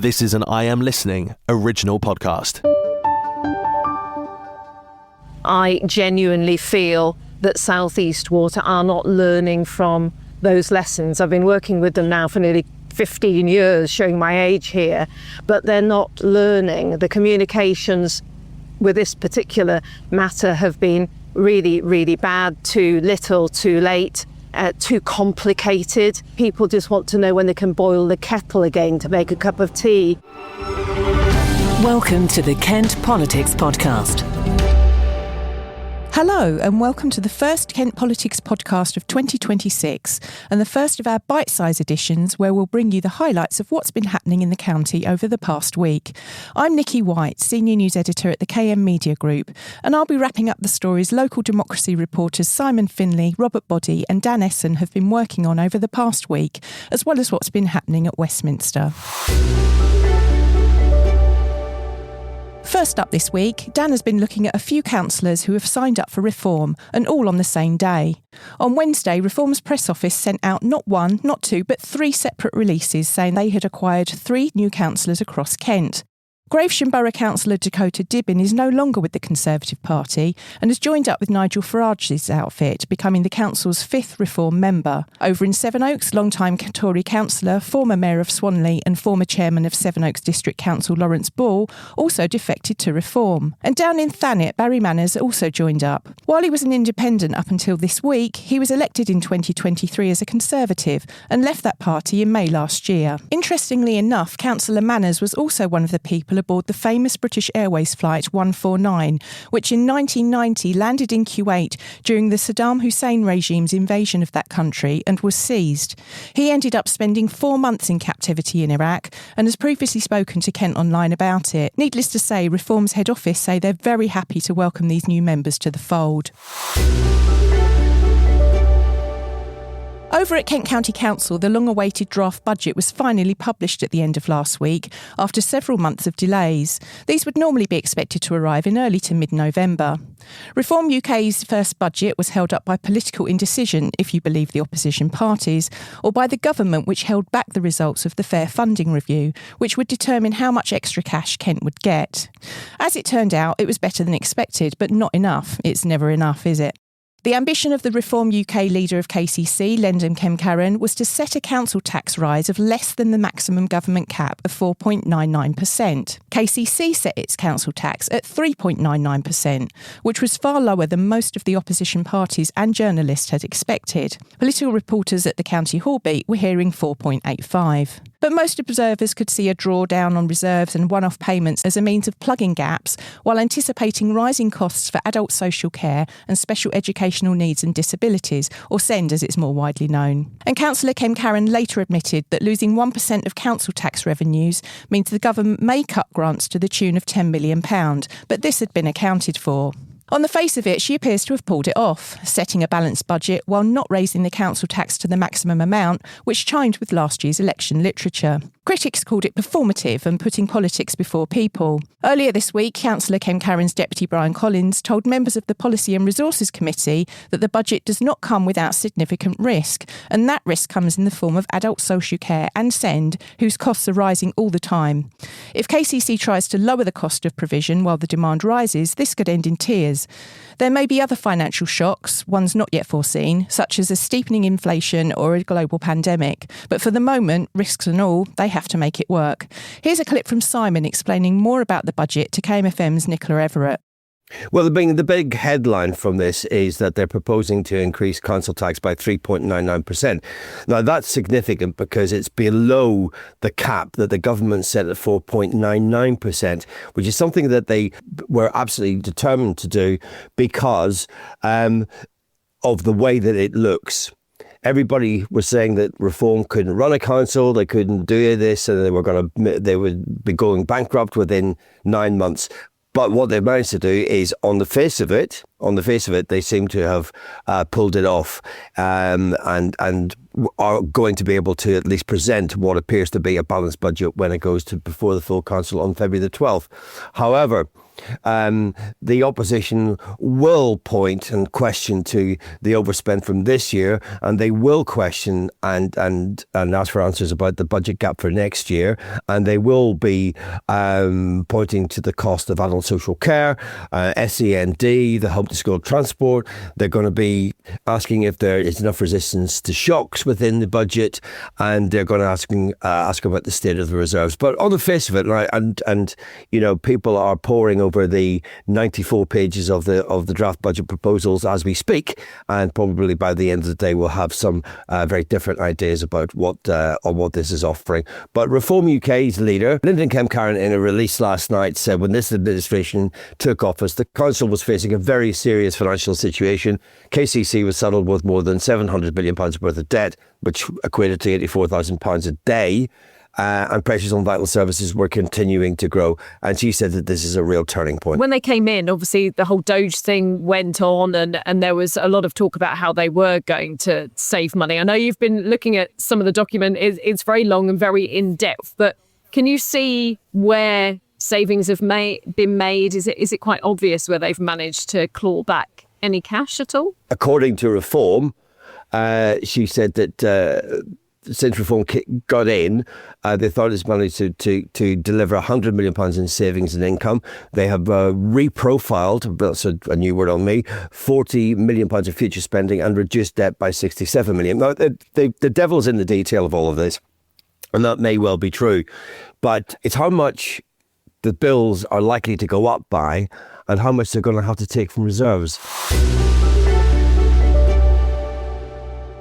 This is an I Am Listening original podcast. I genuinely feel that South East Water are not learning from those lessons. I've been working with them now for nearly 15 years, showing my age here, but they're not learning. The communications with this particular matter have been really, really bad, too little, too late. Too complicated. People just want to know when they can boil the kettle again to make a cup of tea. Welcome to the Kent Politics Podcast. Hello and welcome to the first Kent Politics Podcast of 2026 and the first of our bite-sized editions where we'll bring you the highlights of what's been happening in the county over the past week. I'm Nikki White, Senior News Editor at the KM Media Group, and I'll be wrapping up the stories local democracy reporters Simon Finlay, Robert Boddy and Dan Essen have been working on over the past week, as well as what's been happening at Westminster. First up this week, Dan has been looking at a few councillors who have signed up for reform, and all on the same day. On Wednesday, Reform's press office sent out not one, not two, but three separate releases saying they had acquired 3 new councillors across Kent. Gravesham Borough Councillor Dakota Dibben is no longer with the Conservative Party and has joined up with Nigel Farage's outfit, becoming the council's 5th Reform member. Over in Sevenoaks, long-time Tory councillor, former Mayor of Swanley and former Chairman of Sevenoaks District Council Lawrence Ball also defected to Reform. And down in Thanet, Barry Manners also joined up. While he was an independent up until this week, he was elected in 2023 as a Conservative and left that party in May last year. Interestingly enough, Councillor Manners was also one of the people aboard the famous British Airways Flight 149, which in 1990 landed in Kuwait during the Saddam Hussein regime's invasion of that country and was seized. He ended up spending 4 months in captivity in Iraq and has previously spoken to Kent Online about it. Needless to say, Reform's head office say they're very happy to welcome these new members to the fold. Over at Kent County Council, the long-awaited draft budget was finally published at the end of last week, after several months of delays. These would normally be expected to arrive in early to mid-November. Reform UK's first budget was held up by political indecision, if you believe the opposition parties, or by the government, which held back the results of the Fair Funding Review, which would determine how much extra cash Kent would get. As it turned out, it was better than expected, but not enough. It's never enough, is it? The ambition of the Reform UK leader of KCC, Kemkaran, was to set a council tax rise of less than the maximum government cap of 4.99%. KCC set its council tax at 3.99%, which was far lower than most of the opposition parties and journalists had expected. Political reporters at the County Hall Beat were hearing 4.85%. But most observers could see a drawdown on reserves and one-off payments as a means of plugging gaps, while anticipating rising costs for adult social care and special educational needs and disabilities, or SEND as it's more widely known. And Councillor Kemkaran later admitted that losing 1% of council tax revenues means the government may cut grants to the tune of £10 million, but this had been accounted for. On the face of it, she appears to have pulled it off, setting a balanced budget while not raising the council tax to the maximum amount, which chimed with last year's election literature. Critics called it performative and putting politics before people. Earlier this week, Councillor Kemkaran's deputy Brian Collins told members of the Policy and Resources Committee that the budget does not come without significant risk, and that risk comes in the form of adult social care and SEND, whose costs are rising all the time. If KCC tries to lower the cost of provision while the demand rises, this could end in tears. There may be other financial shocks, ones not yet foreseen, such as a steepening inflation or a global pandemic. But for the moment, risks and all, they have to make it work. Here's a clip from Simon explaining more about the budget to KMFM's Nicola Everett. Well, the big headline from this is that they're proposing to increase council tax by 3.99%. Now, that's significant because it's below the cap that the government set at 4.99%, which is something that they were absolutely determined to do because of the way that it looks. Everybody was saying that Reform couldn't run a council, they couldn't do this, and they would be going bankrupt within 9 months. But what they managed to do is, on the face of it, they seem to have pulled it off and are going to be able to at least present what appears to be a balanced budget when it goes to before the full council on February the 12th. However, the opposition will point and question to the overspend from this year, and they will question and ask for answers about the budget gap for next year, and they will be pointing to the cost of adult social care, SEND, the home to school transport. They're going to be asking if there is enough resistance to shocks within the budget, and they're going to ask about the state of the reserves. But on the face of it, right, and you know, people are poring over the 94 pages of the draft budget proposals as we speak, and probably by the end of the day we'll have some very different ideas about what this is offering. But Reform UK's leader, Lyndon Kemkaran, in a release last night said when this administration took office, the council was facing a very serious financial situation. KCC was saddled with more than £700 million worth of debt, which equated to £84,000 a day. And pressures on vital services were continuing to grow. And she said that this is a real turning point. When they came in, obviously the whole Doge thing went on, and there was a lot of talk about how they were going to save money. I know you've been looking at some of the document. It's very long and very in-depth, but can you see where savings have been made? Is it quite obvious where they've managed to claw back any cash at all? According to Reform, she said that since Reform got in, they thought it's managed to deliver £100 million in savings and income. They have reprofiled, that's a new word on me, £40 million of future spending and reduced debt by £67 million. Now, the devil's in the detail of all of this, and that may well be true, but it's how much the bills are likely to go up by and how much they're going to have to take from reserves.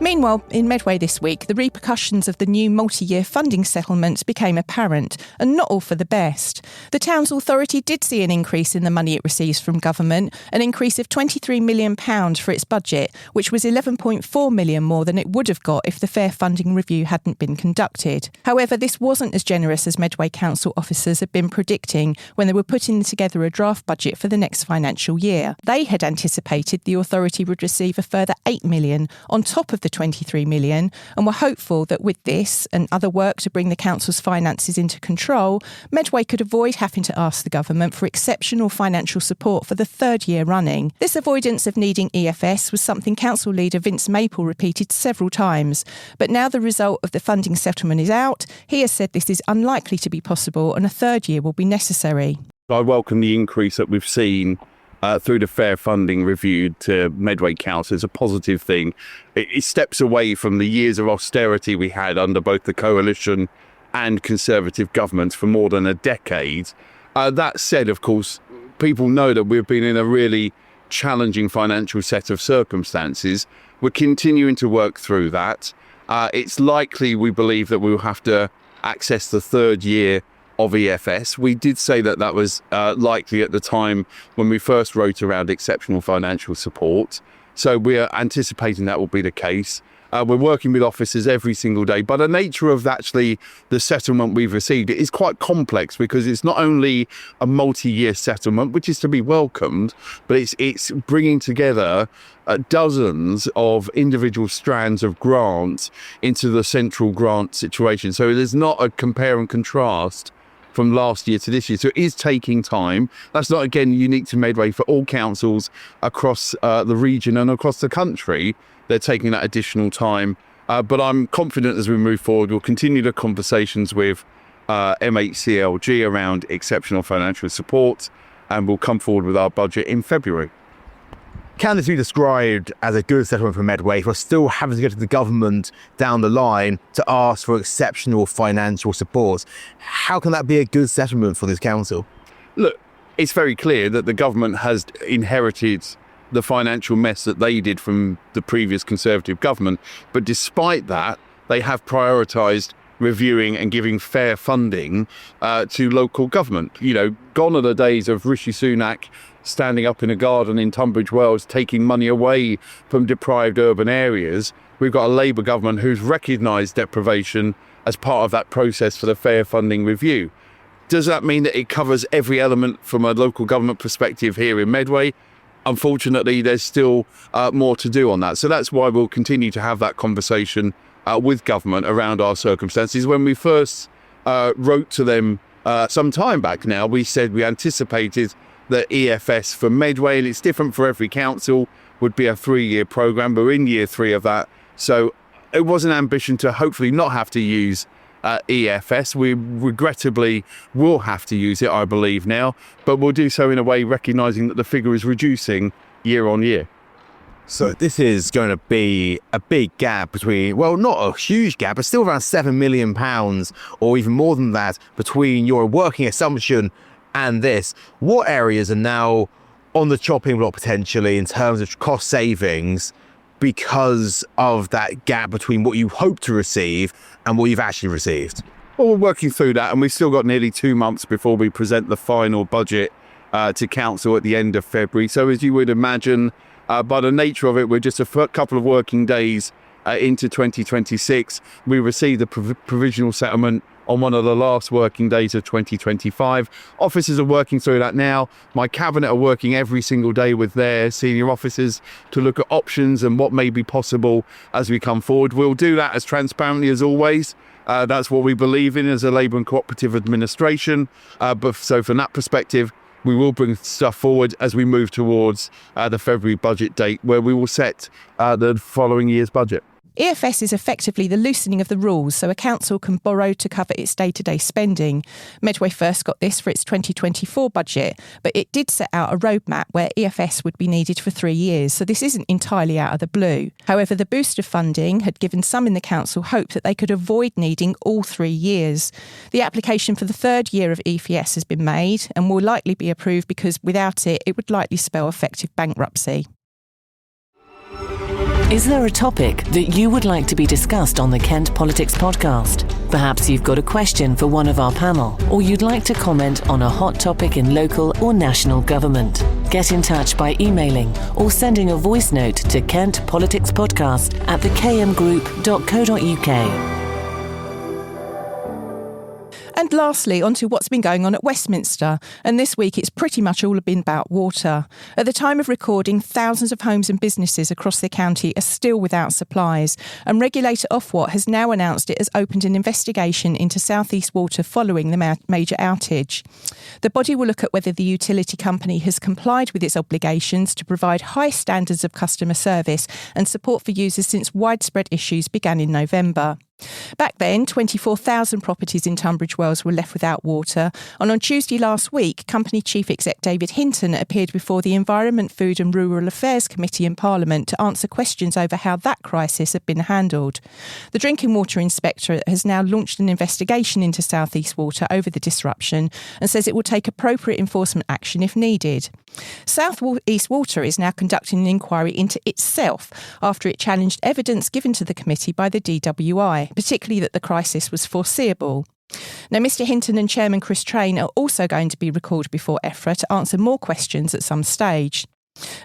Meanwhile, in Medway this week, the repercussions of the new multi-year funding settlement became apparent, and not all for the best. The town's authority did see an increase in the money it receives from government, an increase of £23 million for its budget, which was £11.4 million more than it would have got if the fair funding review hadn't been conducted. However, this wasn't as generous as Medway Council officers had been predicting when they were putting together a draft budget for the next financial year. They had anticipated the authority would receive a further £8 million on top of the £23 million, and were hopeful that with this and other work to bring the council's finances into control, Medway could avoid having to ask the government for exceptional financial support for the third year running. This avoidance of needing EFS was something council leader Vince Maple repeated several times, but now the result of the funding settlement is out, he has said this is unlikely to be possible and a third year will be necessary. I welcome the increase that we've seen through the fair funding review to Medway Council. It's a positive thing. It steps away from the years of austerity we had under both the coalition and Conservative governments for more than a decade. That said, of course, people know that we've been in a really challenging financial set of circumstances. We're continuing to work through that. It's likely, we believe, that we'll have to access the third year of EFS. We did say that was likely at the time when we first wrote around exceptional financial support. So we're anticipating that will be the case. We're working with officers every single day, but the nature of actually the settlement we've received, it is quite complex because it's not only a multi-year settlement, which is to be welcomed, but it's bringing together dozens of individual strands of grants into the central grant situation. So there's not a compare and contrast from last year to this year. So it is taking time. That's not, again, unique to Medway. For all councils across the region and across the country, they're taking that additional time. But I'm confident as we move forward, we'll continue the conversations with MHCLG around exceptional financial support, and we'll come forward with our budget in February. Can this be described as a good settlement for Medway if we're still having to go to the government down the line to ask for exceptional financial support? How can that be a good settlement for this council? Look, it's very clear that the government has inherited the financial mess that they did from the previous Conservative government. But despite that, they have prioritised reviewing and giving fair funding to local government. You know, gone are the days of Rishi Sunak standing up in a garden in Tunbridge Wells, taking money away from deprived urban areas. We've got a Labour government who's recognised deprivation as part of that process for the fair funding review. Does that mean that it covers every element from a local government perspective here in Medway? Unfortunately, there's still more to do on that. So that's why we'll continue to have that conversation with government around our circumstances. When we first wrote to them some time back now, we said we anticipated the EFS for Medway, and it's different for every council, would be a 3-year programme. We're in year 3 of that. So it was an ambition to hopefully not have to use EFS. We regrettably will have to use it, I believe, now, but we'll do so in a way recognising that the figure is reducing year on year. So this is going to be a big gap between, well, not a huge gap, but still around £7 million or even more than that between your working assumption and this. What areas are now on the chopping block potentially in terms of cost savings because of that gap between what you hope to receive and what you've actually received? Well, we're working through that, and we've still got nearly 2 months before we present the final budget to council at the end of February. So as you would imagine, by the nature of it, we're just a couple of working days into 2026. We received the provisional settlement on one of the last working days of 2025. Officers are working through that now. My cabinet are working every single day with their senior officers to look at options and what may be possible as we come forward. We'll do that as transparently as always. That's what we believe in as a Labour and Cooperative administration. But so from that perspective, we will bring stuff forward as we move towards the February budget date, where we will set the following year's budget. EFS is effectively the loosening of the rules so a council can borrow to cover its day-to-day spending. Medway first got this for its 2024 budget, but it did set out a roadmap where EFS would be needed for 3 years, so this isn't entirely out of the blue. However, the boost of funding had given some in the council hope that they could avoid needing all 3 years. The application for the 3rd year of EFS has been made and will likely be approved because without it, it would likely spell effective bankruptcy. Is there a topic that you would like to be discussed on the Kent Politics podcast? Perhaps you've got a question for one of our panel, or you'd like to comment on a hot topic in local or national government. Get in touch by emailing or sending a voice note to kentpoliticspodcast@thekmgroup.co.uk. And lastly, onto what's been going on at Westminster. And this week, it's pretty much all been about water. At the time of recording, thousands of homes and businesses across the county are still without supplies. And regulator Ofwat has now announced it has opened an investigation into South East Water following the major outage. The body will look at whether the utility company has complied with its obligations to provide high standards of customer service and support for users since widespread issues began in November. Back then, 24,000 properties in Tunbridge Wells were left without water, and on Tuesday last week, Company Chief Exec David Hinton appeared before the Environment, Food and Rural Affairs Committee in Parliament to answer questions over how that crisis had been handled. The Drinking Water Inspectorate has now launched an investigation into South East Water over the disruption and says it will take appropriate enforcement action if needed. South East Water is now conducting an inquiry into itself after it challenged evidence given to the committee by the DWI, particularly that the crisis was foreseeable. Now, Mr Hinton and Chairman Chris Train are also going to be recalled before EFRA to answer more questions at some stage.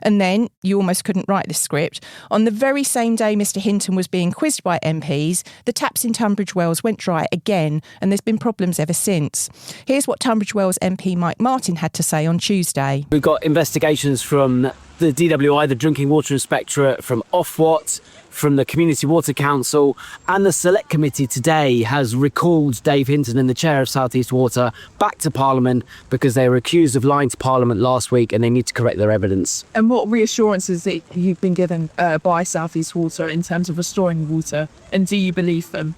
And then, you almost couldn't write this script, on the very same day Mr Hinton was being quizzed by MPs, the taps in Tunbridge Wells went dry again, and there's been problems ever since. Here's what Tunbridge Wells MP Mike Martin had to say on Tuesday. We've got investigations from the DWI, the Drinking Water Inspectorate, from Ofwat, from the Community Water Council, and the Select Committee today has recalled Dave Hinton and the chair of South East Water back to Parliament because they were accused of lying to Parliament last week and they need to correct their evidence. And what reassurances that you've been given by South East Water in terms of restoring water, and do you believe them?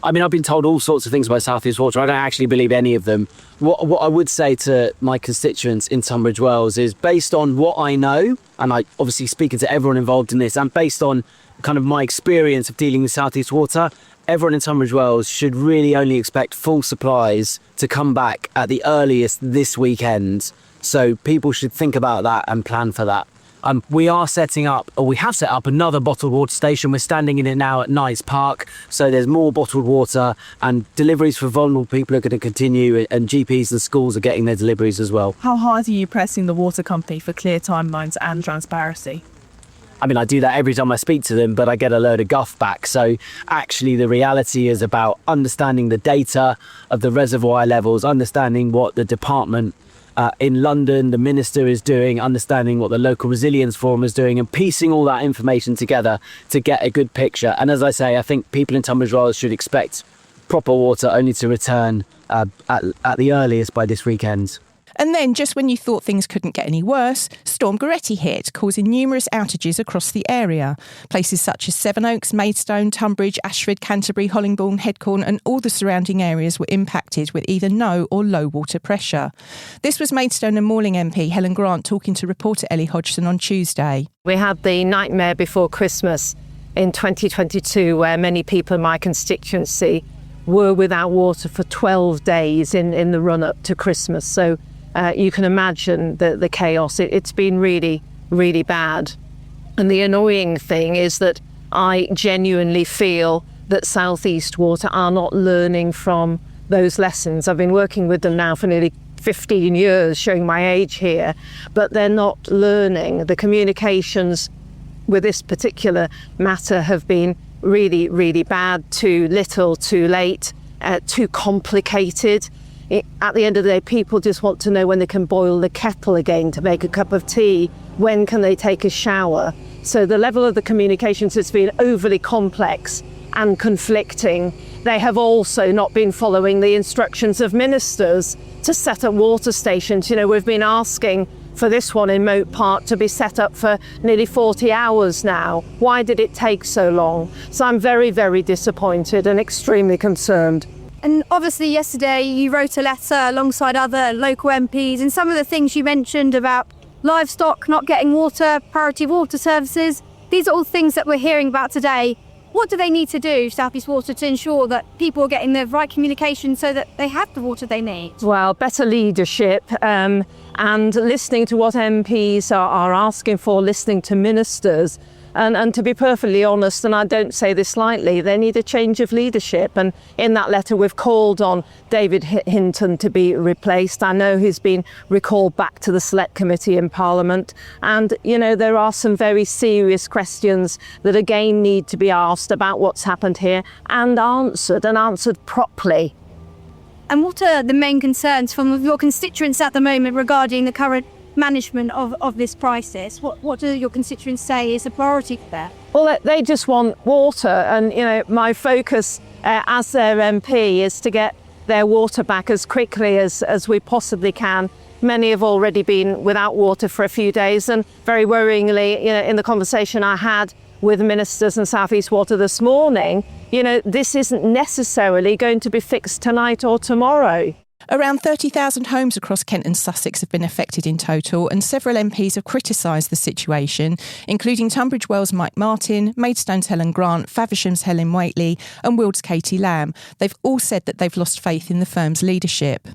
I mean, I've been told all sorts of things by South East Water. I don't actually believe any of them. What I would say to my constituents in Tunbridge Wells is, based on what I know, and I obviously speaking to everyone involved in this, and based on kind of my experience of dealing with South East Water, everyone in Tunbridge Wells should really only expect full supplies to come back at the earliest this weekend. So people should think about that and plan for that. We have set up another bottled water station. We're standing in it now at Knights Park. So there's more bottled water, and deliveries for vulnerable people are going to continue, and GPs and schools are getting their deliveries as well. How hard are you pressing the water company for clear timelines and transparency? I mean, I do that every time I speak to them, but I get a load of guff back. So actually the reality is about understanding the data of the reservoir levels, understanding what the department in London, the minister is doing, understanding what the local resilience forum is doing, and piecing all that information together to get a good picture. And as I say, I think people in Tunbridge Wells should expect proper water only to return at the earliest by this weekend. And then, just when you thought things couldn't get any worse, Storm Goretti hit, causing numerous outages across the area. Places such as Sevenoaks, Maidstone, Tunbridge, Ashford, Canterbury, Hollingbourne, Headcorn and all the surrounding areas were impacted with either no or low water pressure. This was Maidstone and Malling MP Helen Grant talking to reporter Ellie Hodgson on Tuesday. We had the nightmare before Christmas in 2022 where many people in my constituency were without water for 12 days in the run-up to Christmas. So you can imagine the chaos. It's been really, really bad. And the annoying thing is that I genuinely feel that South East Water are not learning from those lessons. I've been working with them now for nearly 15 years, showing my age here, but they're not learning. The communications with this particular matter have been really, really bad, too little, too late, too complicated. At the end of the day, people just want to know when they can boil the kettle again to make a cup of tea. When can they take a shower? So the level of the communications has been overly complex and conflicting. They have also not been following the instructions of ministers to set up water stations. You know, we've been asking for this one in Moat Park to be set up for nearly 40 hours now. Why did it take so long? So I'm very, very disappointed and extremely concerned. And obviously yesterday you wrote a letter alongside other local MPs, and some of the things you mentioned about livestock not getting water, priority water services, these are all things that we're hearing about today. What do they need to do, South East Water, to ensure that people are getting the right communication so that they have the water they need? Well, better leadership and listening to what MPs are asking for, listening to ministers. And to be perfectly honest, and I don't say this lightly, they need a change of leadership. And in that letter, we've called on David Hinton to be replaced. I know he's been recalled back to the Select Committee in Parliament. And, you know, there are some very serious questions that again need to be asked about what's happened here and answered properly. And what are the main concerns from your constituents at the moment regarding the current management of this crisis? What do your constituents say is a priority there? Well, they just want water, and you know, my focus as their MP is to get their water back as quickly as we possibly can. Many have already been without water for a few days, and very worryingly, you know, in the conversation I had with ministers and South East Water this morning, you know, this isn't necessarily going to be fixed tonight or tomorrow. Around 30,000 homes across Kent and Sussex have been affected in total, and several MPs have criticised the situation, including Tunbridge Wells' Mike Martin, Maidstone's Helen Grant, Faversham's Helen Whately and Wild's Katie Lamb. They've all said that they've lost faith in the firm's leadership.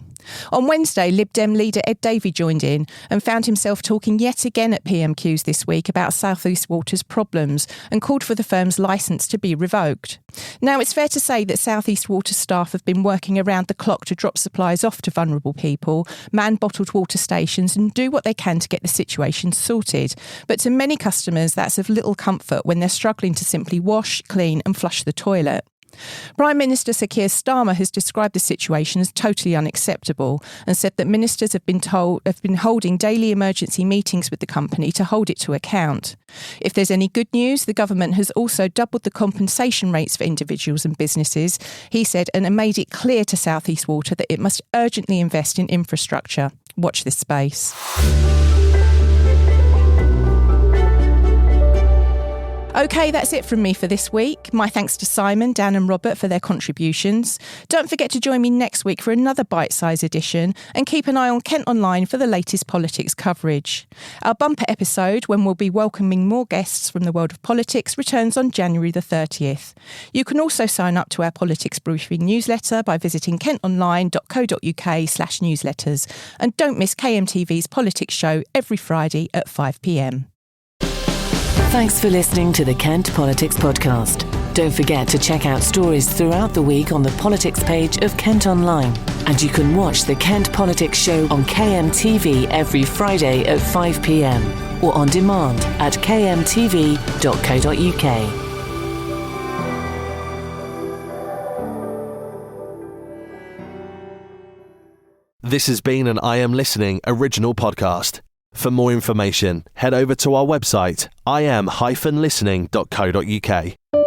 On Wednesday, Lib Dem leader Ed Davey joined in and found himself talking yet again at PMQs this week about South East Water's problems and called for the firm's licence to be revoked. Now, it's fair to say that South East Water staff have been working around the clock to drop supplies off to vulnerable people, man bottled water stations and do what they can to get the situation sorted. But to many customers, that's of little comfort when they're struggling to simply wash, clean and flush the toilet. Prime Minister Sir Keir Starmer has described the situation as totally unacceptable and said that ministers have been holding daily emergency meetings with the company to hold it to account. If there's any good news, the government has also doubled the compensation rates for individuals and businesses, he said, and made it clear to South East Water that it must urgently invest in infrastructure. Watch this space. OK, that's it from me for this week. My thanks to Simon, Dan and Robert for their contributions. Don't forget to join me next week for another bite-sized edition and keep an eye on Kent Online for the latest politics coverage. Our bumper episode, when we'll be welcoming more guests from the world of politics, returns on January the 30th. You can also sign up to our politics briefing newsletter by visiting kentonline.co.uk/newsletters. And don't miss KMTV's politics show every Friday at 5 p.m. Thanks for listening to the Kent Politics Podcast. Don't forget to check out stories throughout the week on the politics page of Kent Online. And you can watch the Kent Politics Show on KMTV every Friday at 5 p.m. or on demand at kmtv.co.uk. This has been an I Am Listening original podcast. For more information, head over to our website, im-listening.co.uk.